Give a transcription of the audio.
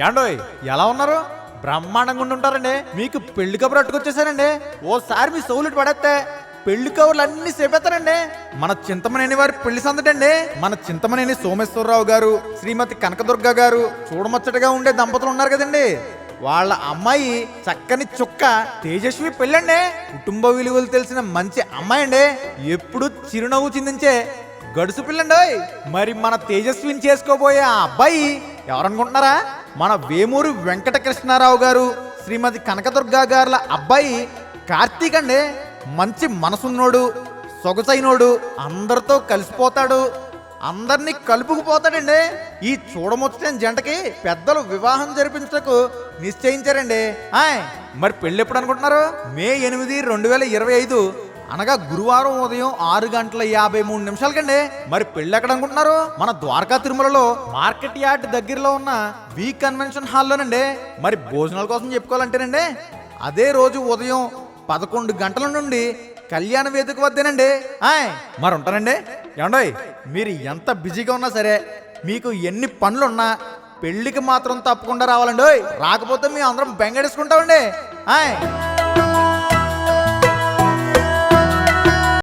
యాండోయ్ ఎలా ఉన్నారు? బ్రహ్మాండంగా ఉంటారండి. మీకు పెళ్లి కబురు అట్టుకొచ్చేసారండి. ఓసారి మీ సౌలుటి పడేస్తే పెళ్లి కబుర్లు అన్ని సేపెత్తారండి. మన చింతమనేని వారి పెళ్లి సందటండి. మన చింతమనేని సోమేశ్వరరావు గారు, శ్రీమతి కనకదుర్గ గారు చూడముచ్చటగా ఉండే దంపతులు ఉన్నారు కదండి. వాళ్ళ అమ్మాయి చక్కని చుక్క తేజస్వి పెళ్ళండి. కుటుంబ విలువలు తెలిసిన మంచి అమ్మాయి అండి. ఎప్పుడు చిరునవ్వు చిందించే గడుసు పిల్లండి. మరి మన తేజస్విని చేసుకోబోయే ఆ అబ్బాయి ఎవరనుకుంటున్నారా? మన వేమూరి వెంకటకృష్ణారావు గారు, శ్రీమతి కనకదుర్గ గారుల అబ్బాయి కార్తీక్ అండి. మంచి మనసున్నోడు, సొగసైనోడు, అందరితో కలిసిపోతాడు, అందరినీ కలుపుకుపోతాడండి. ఈ చూడముచ్చటైన జంటకి పెద్దలు వివాహం జరిపించకు నిశ్చయించారండి. మరి పెళ్ళి ఎప్పుడు అనుకుంటున్నారు? మే 8, 2025 అనగా గురువారం ఉదయం 6:53 మరి పెళ్ళి ఎక్కడ అనుకుంటున్నారు? మన ద్వారకా తిరుమలలో మార్కెట్ యార్డ్ దగ్గరలో ఉన్న వి కన్వెన్షన్ హాల్లోనండి. మరి భోజనాల కోసం చెప్పుకోవాలంటేనండి అదే రోజు ఉదయం 11 గంటల నుండి కళ్యాణ వేదిక వద్దేనండి. మరి ఉంటానండి. ఏమండోయ్, మీరు ఎంత బిజీగా ఉన్నా సరే, మీకు ఎన్ని పనులున్నా పెళ్లికి మాత్రం తప్పకుండా రావాలండి. రాకపోతే మేము అందరం బెంగడేసుకుంటామండి.